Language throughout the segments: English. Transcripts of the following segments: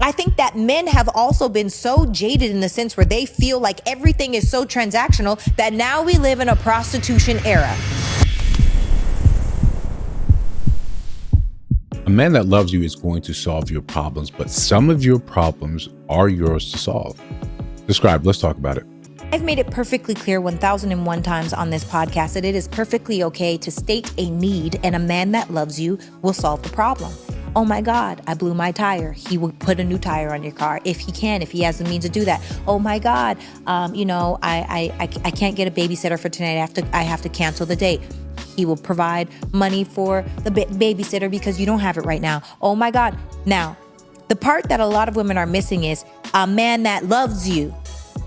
I think that men have also been so jaded in the sense where they feel like everything is so transactional that now we live in a prostitution era. A man that loves you is going to solve your problems, but some of your problems are yours to solve. Describe, let's talk about it. I've made it perfectly clear 1001 times on this podcast that it is perfectly okay to state a need, and a man that loves you will solve the problem. Oh my God, I blew my tire. He will put a new tire on your car if he can, if he has the means to do that. Oh my God, I can't get a babysitter for tonight. I have to cancel the date. He will provide money for the babysitter because you don't have it right now. Oh my God. Now, the part that a lot of women are missing is a man that loves you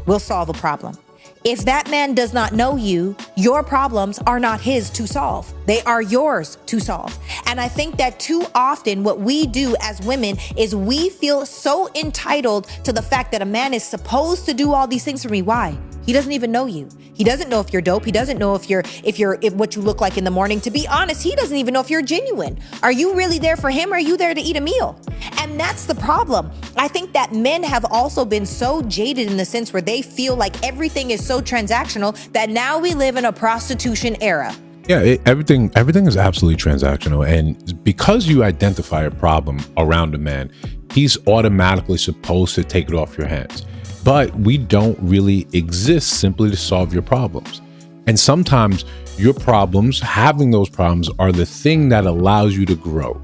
will solve a problem. If that man does not know you, your problems are not his to solve. They are yours to solve. And I think that too often what we do as women is we feel so entitled to the fact that a man is supposed to do all these things for me. Why? He doesn't even know you. He doesn't know if you're dope. He doesn't know if what you look like in the morning. To be honest, he doesn't even know if you're genuine. Are you really there for him? Or are you there to eat a meal? And that's the problem. I think that men have also been so jaded in the sense where they feel like everything is so transactional that now we live in a prostitution era. Yeah, everything is absolutely transactional. And because you identify a problem around a man, he's automatically supposed to take it off your hands. But we don't really exist simply to solve your problems. And sometimes your problems, having those problems, are the thing that allows you to grow.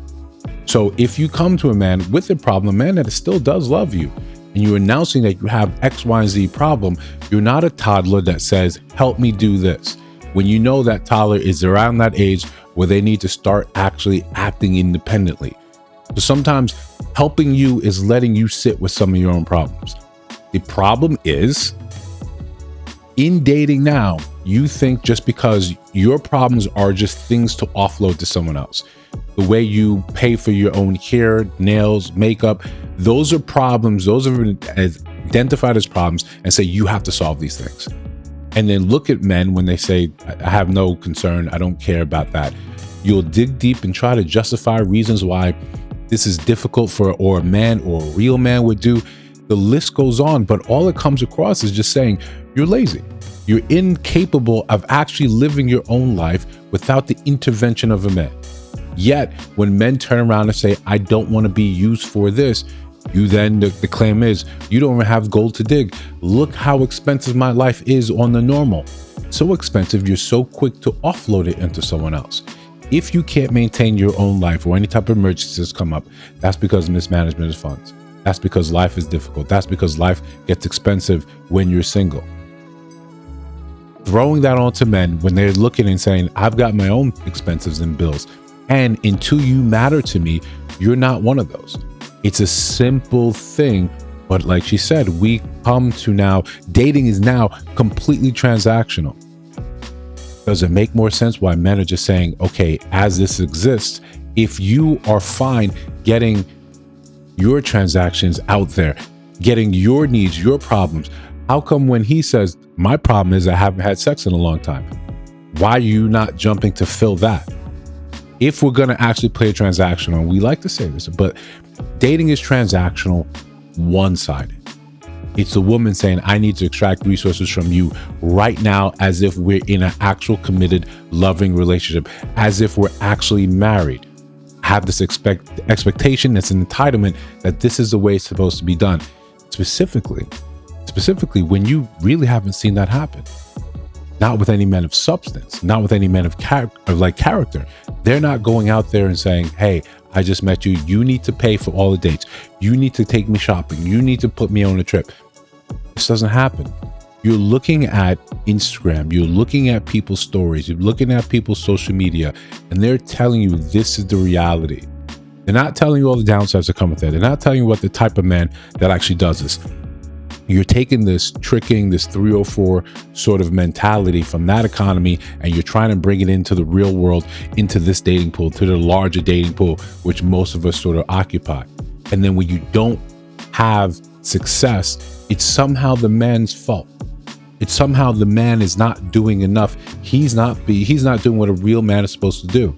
So if you come to a man with a problem, a man that still does love you, and you're announcing that you have X, Y, and Z problem, you're not a toddler that says, help me do this. When you know that toddler is around that age where they need to start actually acting independently. So sometimes helping you is letting you sit with some of your own problems. The problem is, in dating now, you think just because your problems are just things to offload to someone else. The way you pay for your own hair, nails, makeup, those are problems. Those are identified as problems and say you have to solve these things. And then look at men when they say, I have no concern, I don't care about that. You'll dig deep and try to justify reasons why this is difficult or a man or a real man would do. The list goes on, but all it comes across is just saying you're lazy. You're incapable of actually living your own life without the intervention of a man. Yet, when men turn around and say, I don't want to be used for this, you then, the claim is, you don't even have gold to dig. Look how expensive my life is on the normal. So expensive, you're so quick to offload it into someone else. If you can't maintain your own life or any type of emergencies come up, that's because of mismanagement of funds. That's because life is difficult. That's because life gets expensive when you're single. Throwing that onto men when they're looking and saying, I've got my own expenses and bills. And until you matter to me, you're not one of those. It's a simple thing. But like she said, we come to now, dating is now completely transactional. Does it make more sense why men are just saying, okay, as this exists, if you are fine getting your transactions out there, getting your needs, your problems, how come when he says, my problem is I haven't had sex in a long time? Why are you not jumping to fill that? If we're going to actually play transactional, we like to say this, but dating is transactional, one-sided. It's the woman saying, I need to extract resources from you right now, as if we're in an actual committed, loving relationship, as if we're actually married. Have this expectation, that's an entitlement that this is the way it's supposed to be done. Specifically when you really haven't seen that happen. Not with any men of substance, not with any men of character. They're not going out there and saying, hey, I just met you. You need to pay for all the dates. You need to take me shopping. You need to put me on a trip. This doesn't happen. You're looking at Instagram. You're looking at people's stories. You're looking at people's social media, and they're telling you this is the reality. They're not telling you all the downsides that come with it. They're not telling you what the type of man that actually does this. You're taking this, tricking this 304 sort of mentality from that economy, and you're trying to bring it into the real world, into this dating pool, to the larger dating pool, which most of us sort of occupy. And then when you don't have success, it's somehow the man's fault. It's somehow the man is not doing enough. He's not doing what a real man is supposed to do.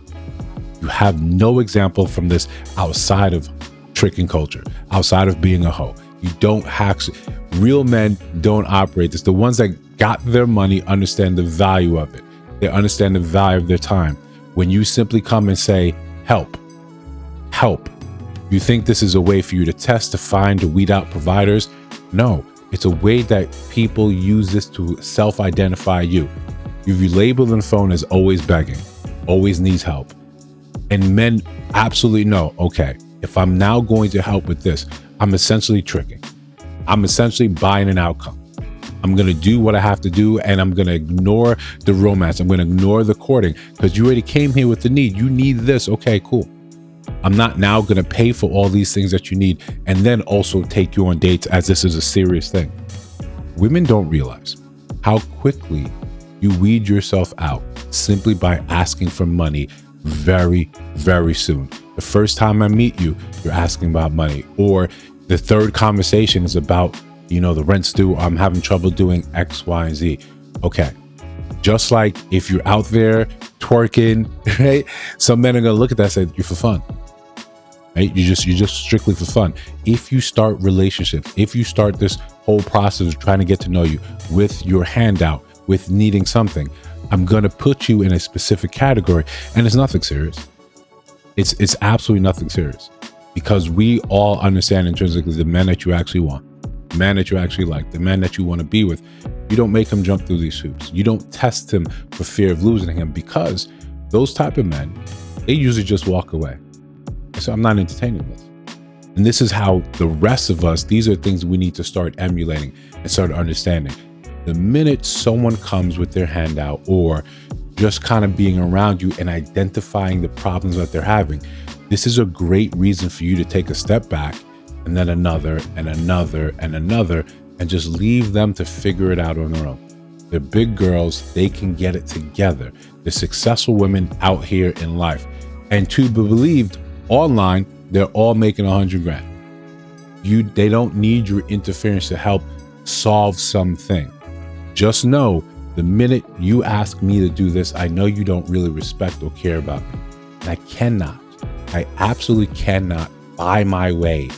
You have no example from this outside of tricking culture, outside of being a hoe. You don't actually, real men don't operate this. The ones that got their money understand the value of it. They understand the value of their time. When you simply come and say, help, you think this is a way for you to test, to find, to weed out providers? No, it's a way that people use this to self-identify you. You label on the phone as always begging, always needs help. And men absolutely know, okay, if I'm now going to help with this, I'm essentially tricking. I'm essentially buying an outcome. I'm going to do what I have to do, and I'm going to ignore the romance. I'm going to ignore the courting because you already came here with the need. You need this. Okay, cool. I'm not now going to pay for all these things that you need and then also take you on dates as this is a serious thing. Women don't realize how quickly you weed yourself out simply by asking for money very, very soon. The first time I meet you, you're asking about money, or the third conversation is about, the rent's due. I'm having trouble doing X, Y, and Z. Okay. Just like if you're out there twerking, right? Some men are going to look at that and say, you're for fun, right? You're just strictly for fun. If you start relationships, if you start this whole process of trying to get to know you with your handout, with needing something, I'm going to put you in a specific category, and it's nothing serious. It's absolutely nothing serious, because we all understand intrinsically the men that you actually want, the man that you actually like, the man that you want to be with. You don't make him jump through these hoops. You don't test him for fear of losing him, because those type of men, they usually just walk away. So I'm not entertaining this. And this is how the rest of us, these are things we need to start emulating and start understanding. The minute someone comes with their handout, or just kind of being around you and identifying the problems that they're having, this is a great reason for you to take a step back, and then another and another and another, and just leave them to figure it out on their own. They're big girls. They can get it together. They're successful women out here in life. And to be believed, online, they're all making 100 grand. They don't need your interference to help solve something. Just know, the minute you ask me to do this, I know you don't really respect or care about me. And I absolutely cannot buy my way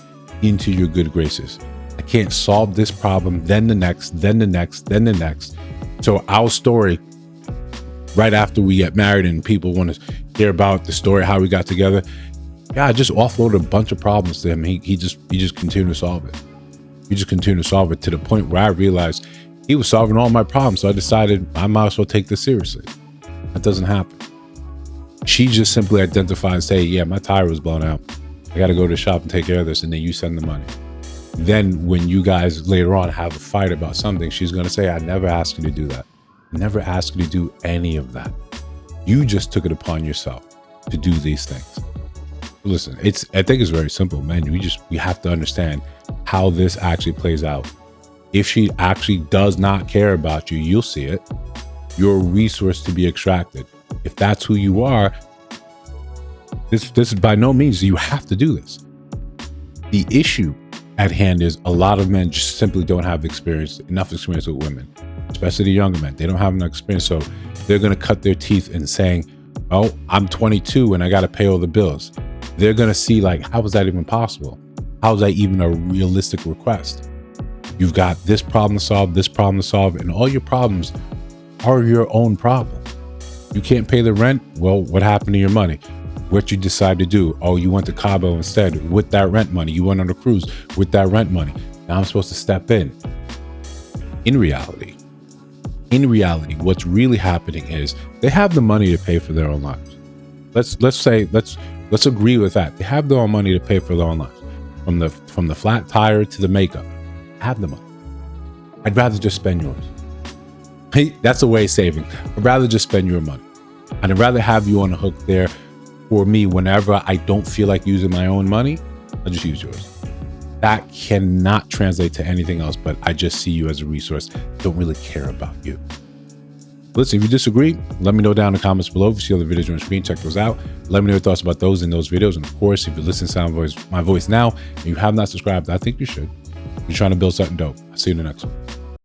into your good graces. I can't solve this problem, then the next, then the next, then the next. So our story, right after we get married and people want to hear about the story, how we got together, I just offloaded a bunch of problems to him. He just continued to solve it. He just continued to solve it to the point where I realized he was solving all my problems. So I decided I might as well take this seriously. That doesn't happen. She just simply identifies, hey, yeah, my tire was blown out. I got to go to the shop and take care of this. And then you send the money. Then when you guys later on have a fight about something, she's going to say, I never asked you to do that. I never asked you to do any of that. You just took it upon yourself to do these things. Listen, I think it's very simple, man. We have to understand how this actually plays out. If she actually does not care about you, you'll see it. You're a resource to be extracted. If that's who you are, this is by no means you have to do this. The issue at hand is a lot of men just simply don't have enough experience with women, especially the younger men. They don't have enough experience, so they're going to cut their teeth in saying, oh, I'm 22 and I got to pay all the bills. They're going to see, like, how is that even possible? How is that even a realistic request? You've got this problem to solve, and all your problems are your own problem. You can't pay the rent. Well, what happened to your money? What you decide to do? Oh, you went to Cabo instead with that rent money. You went on a cruise with that rent money. Now I'm supposed to step in. In reality, what's really happening is they have the money to pay for their own lives. Let's agree with that. They have their own money to pay for their own lives. From the flat tire to the makeup. Have the money. I'd rather just spend yours. Hey, that's a way of saving. I'd rather just spend your money. And I'd rather have you on the hook there for me whenever I don't feel like using my own money. I'll just use yours. That cannot translate to anything else, but I just see you as a resource. Don't really care about you. Listen, if you disagree, let me know down in the comments below. If you see other videos on the screen, check those out. Let me know your thoughts about those in those videos. And of course, if you listen to my voice now and you have not subscribed, I think you should. You're trying to build something dope. I'll see you in the next one.